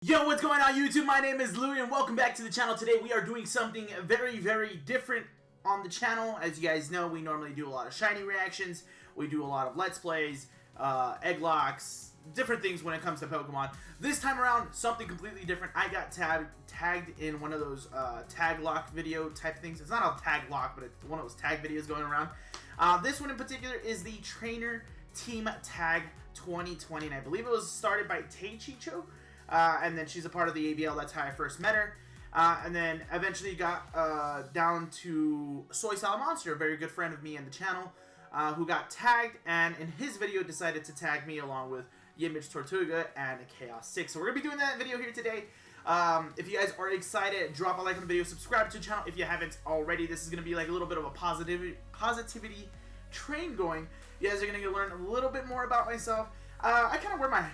Yo, what's going on YouTube? My name is Louie and welcome back to the channel. Today we are doing something very different on the channel. As you guys know, we normally do a lot of shiny reactions. We do a lot of let's plays, egg locks, different things when it comes to Pokemon. This time around, something completely different. I got tagged in one of those tag lock video type things. It's not a tag lock, but it's one of those tag videos going around. This one in particular is the Trainer Team Tag 2020, and I believe it was started by Teichicho. And then she's a part of the ABL. That's how I first met her. And then eventually got down to Soy Salad Monster, a very good friend of me and the channel, who got tagged, and in his video decided to tag me along with Yimage Tortuga and Chaos 6. So we're going to be doing that video here today. If you guys are excited, drop a like on the video, subscribe to the channel if you haven't already. This is going to be like a little bit of a positivity train going. You guys are going to learn a little bit more about myself. I kind of wear my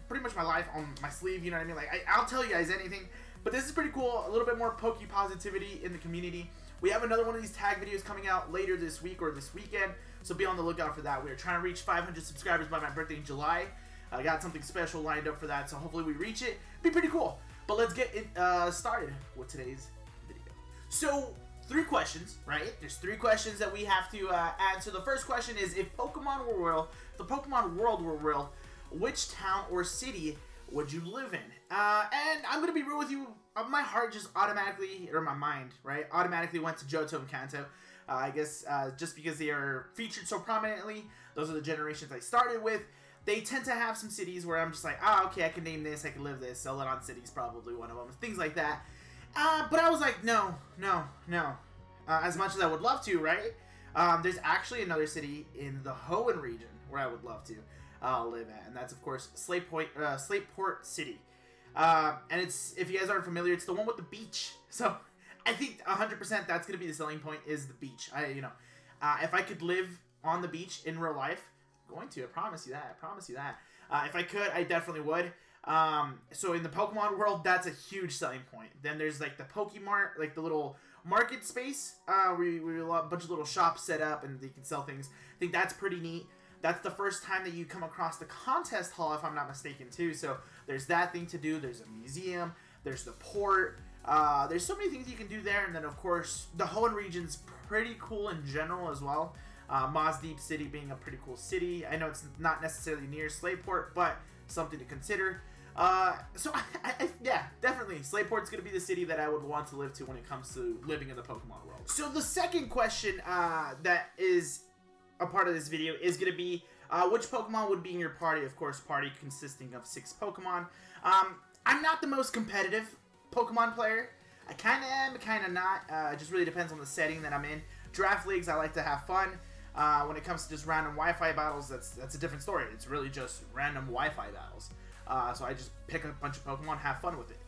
pretty much my life on my sleeve, you know what I mean? Like, I'll tell you guys anything, but this is pretty cool. A little bit more pokey positivity in the community. We have another one of these tag videos coming out later this week or this weekend, so be on the lookout for that. We are trying to reach 500 subscribers by my birthday in July. I got something special lined up for that, so hopefully we reach it. Be pretty cool. But let's get it started with today's video. So, 3 questions, right? There's 3 questions that we have to answer. The first question is, if Pokemon were real, if the Pokemon world were real, which town or city would you live in? And I'm gonna be real with you. My heart just automatically, or my mind, right, automatically went to Johto and Kanto. I guess just because they are featured so prominently. Those are the generations I started with. They tend to have some cities where I'm just like, okay, I can name this, I can live this. Celadon City's probably one of them, things like that. But I was like, no. As much as I would love to, right? There's actually another city in the Hoenn region where I would love to live at, and that's of course Slateport City. And it's, if you guys aren't familiar, it's the one with the beach. So I think 100% that's gonna be the selling point, is the beach. If I could live on the beach in real life, I'm going to. I promise you that. If I could, I definitely would. So in the Pokemon world, that's a huge selling point. Then there's like the Pokemart, like the little market space, where we have a bunch of little shops set up and they can sell things. I think that's pretty neat. That's the first time that you come across the contest hall, if I'm not mistaken, too. So there's that thing to do. There's a museum. There's the port. There's so many things you can do there. And then, of course, the Hoenn region's pretty cool in general as well. Deep City being a pretty cool city. I know it's not necessarily near Slateport, but something to consider. Yeah, definitely. Slateport's going to be the city that I would want to live to when it comes to living in the Pokemon world. So the second question that is a part of this video is going to be, which Pokemon would be in your party? Of course, party consisting of 6 Pokemon. I'm not the most competitive Pokemon player. I kind of am, kind of not. It just really depends on the setting that I'm in. Draft leagues, I like to have fun. When it comes to just random Wi-Fi battles, that's a different story. It's really just random Wi-Fi battles. So I just pick a bunch of Pokemon, have fun with it.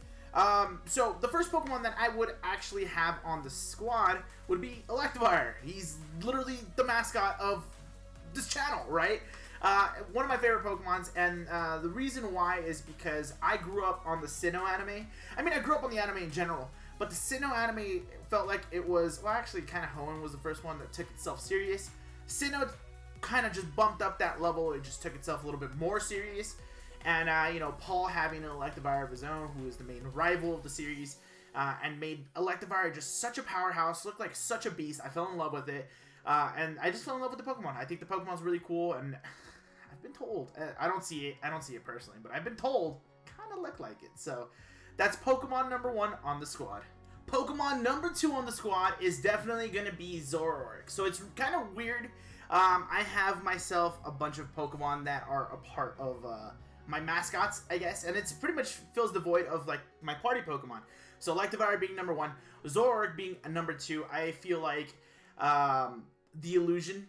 So the first Pokemon that I would actually have on the squad would be Electivire. He's literally the mascot of this channel, right? One of my favorite Pokemons, and the reason why is because I grew up on the Sinnoh anime. I mean, I grew up on the anime in general, but the Sinnoh anime felt like it was, well, actually, kind of Hoenn was the first one that took itself serious. Sinnoh kind of just bumped up that level. It just took itself a little bit more serious. And, Paul having an Electivire of his own, who is the main rival of the series, and made Electivire just such a powerhouse, looked like such a beast. I fell in love with it, and I just fell in love with the Pokemon. I think the Pokemon's really cool, and I've been told, I don't see it personally, but I've been told, kind of look like it. So, that's Pokemon number 1 on the squad. Pokemon number 2 on the squad is definitely going to be Zoroark. So, it's kind of weird. I have myself a bunch of Pokemon that are a part of, my mascots, I guess, and it's pretty much fills the void of like my party Pokemon. So Electivire being number 1, Zoroark being a number 2. I feel like the illusion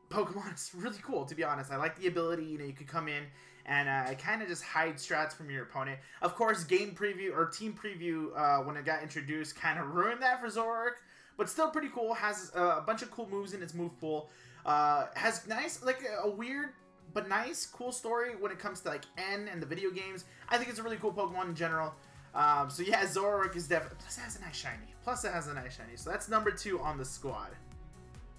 Pokemon is really cool, to be honest. I like the ability, you could come in and kind of just hide strats from your opponent. Of course, game preview or team preview when it got introduced kind of ruined that for Zoroark, but still pretty cool. Has a bunch of cool moves in its move pool. Has nice, like a weird but nice, cool story when it comes to like N and the video games. I think it's a really cool Pokemon in general. So yeah, Zoroark is definitely, plus it has a nice shiny. So that's number 2 on the squad.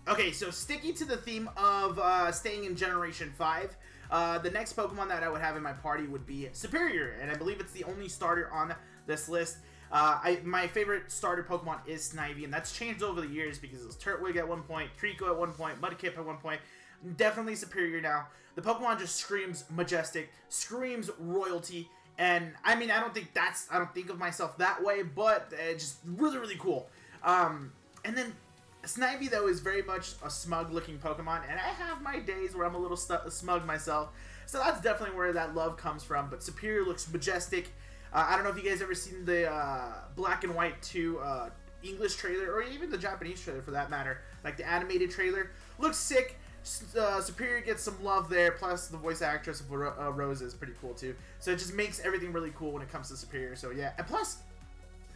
Okay, so sticking to the theme of staying in Generation 5, The next Pokemon that I would have in my party would be Superior, and I believe it's the only starter on this list. My favorite starter Pokemon is Snivy, and that's changed over the years because it was Turtwig at one point, Treecko at one point, Mudkip at one point. Definitely Superior now. The Pokemon just screams majestic, screams royalty, and I mean, I don't think of myself that way, but it's just really, really cool. And then Snivy, though, is very much a smug-looking Pokemon, and I have my days where I'm a little smug myself, so that's definitely where that love comes from. But Superior looks majestic. I don't know if you guys ever seen the Black and White 2 English trailer, or even the Japanese trailer for that matter, like the animated trailer. Looks sick. Superior gets some love there, plus the voice actress of Rose is pretty cool too. So it just makes everything really cool when it comes to Superior. So yeah, and plus,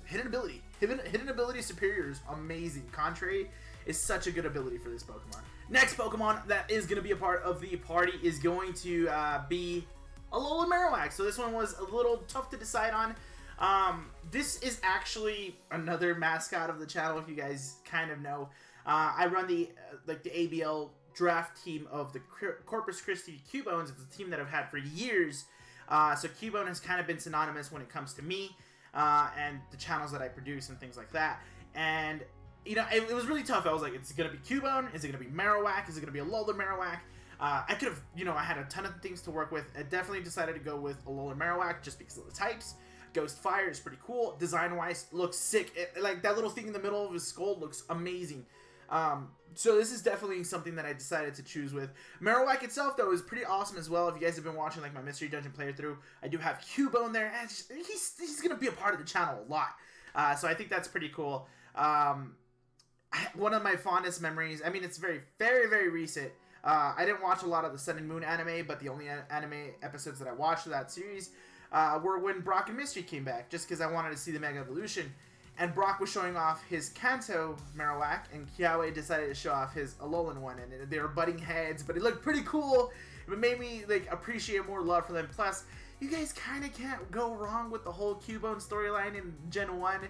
hidden ability. Hidden ability Superior is amazing. Contrary is such a good ability for this Pokemon. Next Pokemon that is going to be a part of the party is going to be Alola Marowak. So this one was a little tough to decide on. This is actually another mascot of the channel, if you guys kind of know. I run the ABL draft team of the Corpus Christi Cubones. It's a team that I've had for years. So Cubone has kind of been synonymous when it comes to me and the channels that I produce and things like that. And you know, it was really tough. I was like, it's gonna be Cubone, is it gonna be Marowak, is it gonna be Alola Marowak? I could have, you know, I had a ton of things to work with. I definitely decided to go with Alola Marowak just because of the types. Ghost Fire is pretty cool. Design-wise, looks sick. Like, that little thing in the middle of his skull looks amazing. So this is definitely something that I decided to choose with. Marowak itself, though, is pretty awesome as well. If you guys have been watching, like, my Mystery Dungeon playthrough, I do have Cubone there, and he's going to be a part of the channel a lot. So I think that's pretty cool. One of my fondest memories, I mean, it's very, very, very recent. I didn't watch a lot of the Sun and Moon anime, but the only anime episodes that I watched of that series were when Brock and Mystery came back, just because I wanted to see the Mega Evolution. And Brock was showing off his Kanto Marowak, and Kiawe decided to show off his Alolan one, and they were butting heads, but it looked pretty cool. It made me like appreciate more love for them. Plus, you guys kind of can't go wrong with the whole Cubone storyline in Gen 1,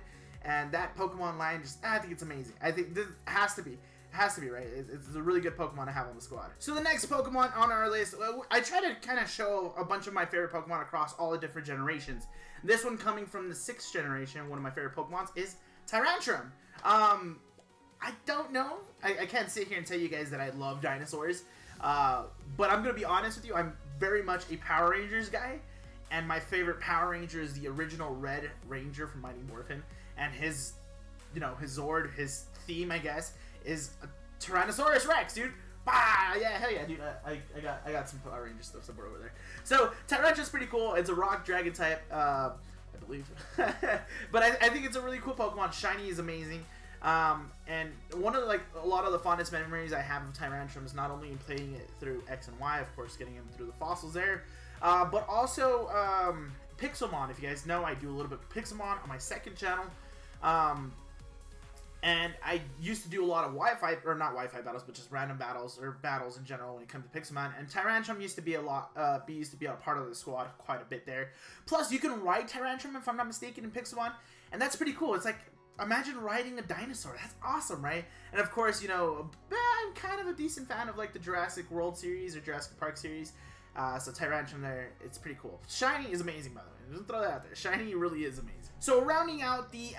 and that Pokemon line just, I think it's amazing. I think this has to be. It has to be, right? It's a really good Pokemon to have on the squad. So the next Pokemon on our list, I try to kind of show a bunch of my favorite Pokemon across all the different generations. This one coming from the 6th generation, one of my favorite Pokemons is Tyrantrum. I don't know. I can't sit here and tell you guys that I love dinosaurs. But I'm going to be honest with you. I'm very much a Power Rangers guy. And my favorite Power Ranger is the original Red Ranger from Mighty Morphin. And his, you know, his Zord, his theme, I guess, is a Tyrannosaurus Rex, dude. Bah! Yeah, hell yeah, dude. I got some Power Ranger stuff somewhere over there. So Tyrantra's pretty cool. It's a rock dragon type, I believe. But I think it's a really cool Pokemon. Shiny is amazing. And one of a lot of the fondest memories I have of Tyrantrum is not only in playing it through X and Y, of course, getting him through the fossils there, but also Pixelmon. If you guys know, I do a little bit of Pixelmon on my 2nd channel. And I used to do a lot of Wi-Fi, or not Wi-Fi battles, but just random battles, or battles in general when it comes to Pixelmon. And Tyrantrum used to be a part of the squad quite a bit there. Plus, you can ride Tyrantrum, if I'm not mistaken, in Pixelmon. And that's pretty cool. It's like, imagine riding a dinosaur. That's awesome, right? And of course, you know, I'm kind of a decent fan of like the Jurassic World series or Jurassic Park series. So Tyrantrum there, it's pretty cool. Shiny is amazing, by the way. Just throw that out there. Shiny really is amazing. So rounding out the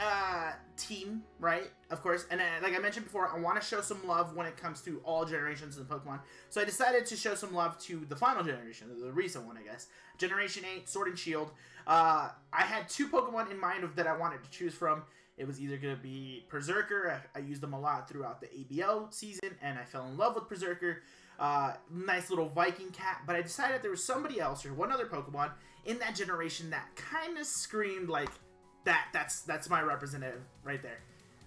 team, right? Of course, and like I mentioned before, I want to show some love when it comes to all generations of Pokemon. So I decided to show some love to the final generation, the recent one, I guess. Generation 8, Sword and Shield. I had 2 Pokemon in mind that I wanted to choose from. It was either going to be Berserker. I used them a lot throughout the ABL season, and I fell in love with Berserker. Nice little Viking cat, but I decided there was somebody else or one other Pokemon in that generation that kind of screamed like that's my representative right there.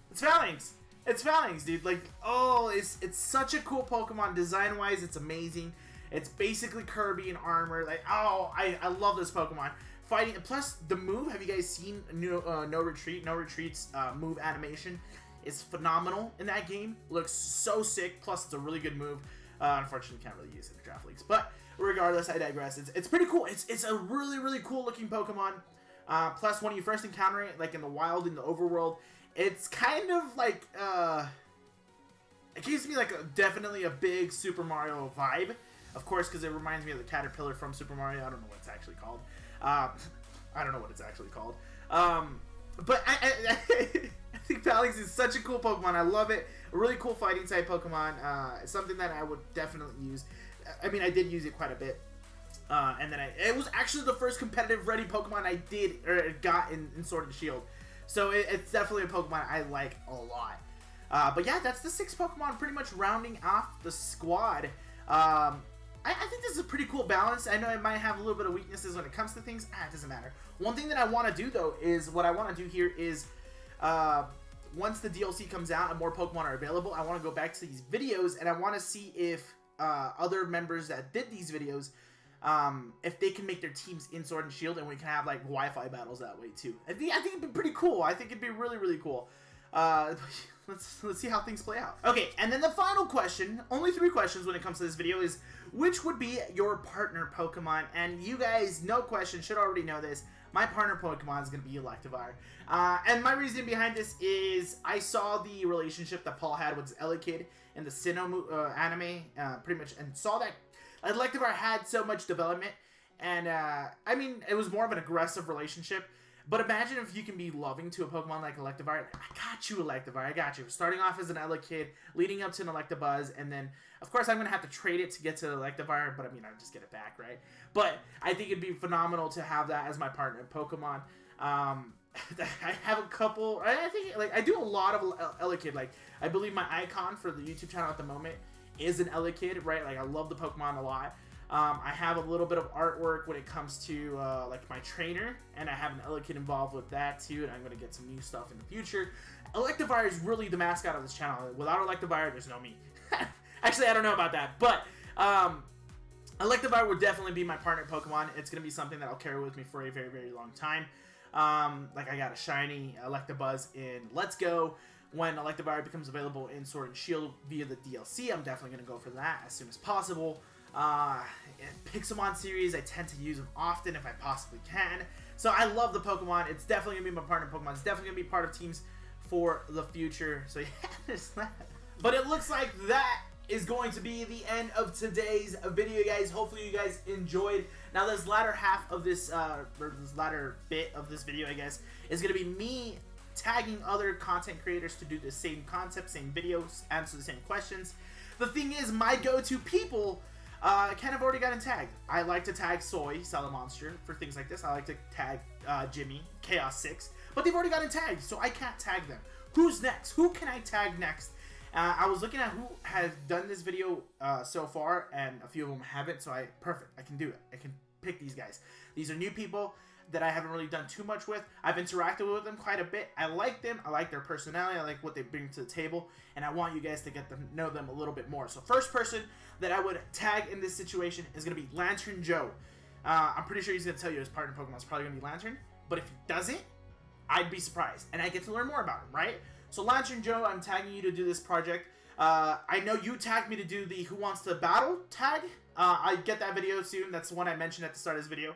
It's Phalanx. It's Phalanx, dude. Like, oh, it's such a cool Pokemon. Design wise, it's amazing. It's basically Kirby in armor. Like, oh, I love this Pokemon. Fighting, plus the move. Have you guys seen No Retreat? No Retreat's move animation is phenomenal in that game. Looks so sick. Plus, it's a really good move. Unfortunately, can't really use it in draft leagues. But regardless, I digress. It's pretty cool. It's a really, really cool looking Pokemon. Plus, when you first encounter it, like in the wild, in the overworld, it's kind of like, it gives me like definitely a big Super Mario vibe. Of course, because it reminds me of the caterpillar from Super Mario. I don't know what it's actually called. I don't know what it's actually called. But I think Palix is such a cool Pokemon. I love it. A really cool fighting type Pokemon. Something that I would definitely use. I mean, I did use it quite a bit. And then it was actually the first competitive ready Pokemon I got in Sword and Shield. So it's definitely a Pokemon I like a lot. But yeah, that's the 6 Pokemon pretty much rounding off the squad. I think this is a pretty cool balance. I know it might have a little bit of weaknesses when it comes to things. It doesn't matter. One thing that I want to do, though, is what I want to do here is once the DLC comes out and more Pokemon are available, I want to go back to these videos and I want to see if other members that did these videos, if they can make their teams in Sword and Shield, and we can have like Wi-Fi battles that way too. I think it'd be pretty cool. I think it'd be really, really cool. Let's see how things play out. Okay, and then the final question, only 3 questions when it comes to this video, is which would be your partner Pokemon? And you guys, no question, should already know this. My partner Pokemon is going to be Electivire. And my reason behind this is I saw the relationship that Paul had with Elekid in the Sinnoh anime, pretty much, and saw that Electivire had so much development. And, I mean, it was more of an aggressive relationship. But imagine if you can be loving to a Pokemon like Electivire. I got you, Electivire. I got you. Starting off as an Elekid, leading up to an Electabuzz, and then, of course, I'm going to have to trade it to get to Electivire, but I mean, I'll just get it back, right? But I think it'd be phenomenal to have that as my partner in Pokemon. I have a couple. I think, like, I do a lot of Elekid. Like, I believe my icon for the YouTube channel at the moment is an Elekid, right? Like, I love the Pokemon a lot. I have a little bit of artwork when it comes to like my trainer, and I have an Elekid involved with that too, and I'm going to get some new stuff in the future. Electivire is really the mascot of this channel. Without Electivire, there's no me. Actually, I don't know about that, but Electivire would definitely be my partner Pokemon. It's going to be something that I'll carry with me for a very, very long time. Like, I got a shiny Electabuzz in Let's Go. When Electivire becomes available in Sword and Shield via the DLC, I'm definitely going to go for that as soon as possible. Pixelmon series, I tend to use them often if I possibly can. So I love the Pokemon. It's definitely going to be my partner Pokemon. It's definitely going to be part of teams for the future. So yeah, there's that. But it looks like that is going to be the end of today's video, guys. Hopefully you guys enjoyed. Now this latter half of this, or this latter bit of this video, I guess, is going to be me tagging other content creators to do the same concept, same videos, answer the same questions. The thing is, my go-to people kind of already gotten tagged. I like to tag Soy, Salamonster, for things like this. I like to tag Jimmy, Chaos 6, but they've already gotten tagged, so I can't tag them. Who's next? Who can I tag next? I was looking at who has done this video so far, and a few of them haven't, so perfect. I can do it. I can pick these guys. These are new people that I haven't really done too much with. I've interacted with them quite a bit. I like them. I like their personality. I like what they bring to the table, and I want you guys to get to know them a little bit more. So first person that I would tag in this situation is going to be Lantern Joe. I'm pretty sure he's going to tell you his partner Pokemon is probably going to be Lantern, but if he doesn't, I'd be surprised, and I get to learn more about him, right? So Lantern Joe, I'm tagging you to do this project. I know you tagged me to do the Who Wants to Battle tag. I get that video soon. That's the one I mentioned at the start of this video.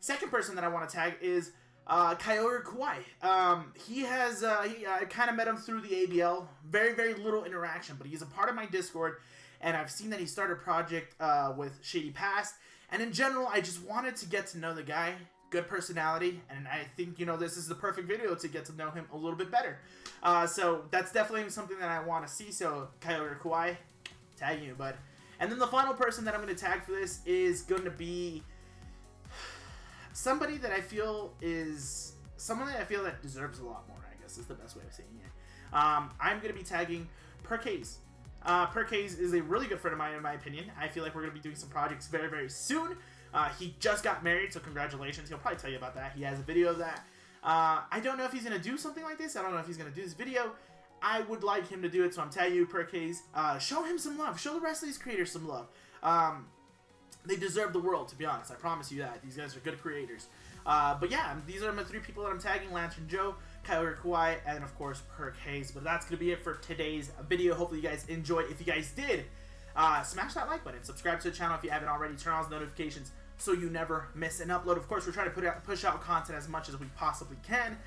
Second person that I want to tag is Kyogre Kawhi. I kind of met him through the ABL. Very, very little interaction, but he's a part of my Discord, and I've seen that he started a project with Shady Past. And in general, I just wanted to get to know the guy. Good personality, and I think, you know, this is the perfect video to get to know him a little bit better. So that's definitely something that I want to see. So Kyogre Kawhi, tag you, bud. And then the final person that I'm going to tag for this is going to be somebody that I feel that deserves a lot more, I guess is the best way of saying it. I'm going to be tagging Perkase. Perkase is a really good friend of mine, in my opinion. I feel like we're going to be doing some projects very, very soon. He just got married, so congratulations. He'll probably tell you about that. He has a video of that. I don't know if he's going to do something like this. I don't know if he's going to do this video. I would like him to do it, so I'm tagging you, Perkase. Show him some love. Show the rest of these creators some love. They deserve the world, to be honest. I promise you that. These guys are good creators. But yeah, these are my 3 people that I'm tagging. Lantern Joe, Kyogre Kawhi, and of course, Perkase. But that's going to be it for today's video. Hopefully you guys enjoyed. If you guys did, smash that like button. Subscribe to the channel if you haven't already. Turn on those notifications so you never miss an upload. Of course, we're trying to push out content as much as we possibly can.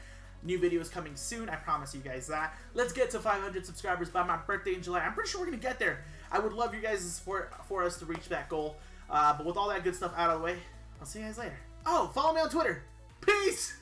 New videos coming soon. I promise you guys that. Let's get to 500 subscribers by my birthday in July. I'm pretty sure we're going to get there. I would love you guys' support for us to reach that goal. But with all that good stuff out of the way, I'll see you guys later. Oh, follow me on Twitter. Peace!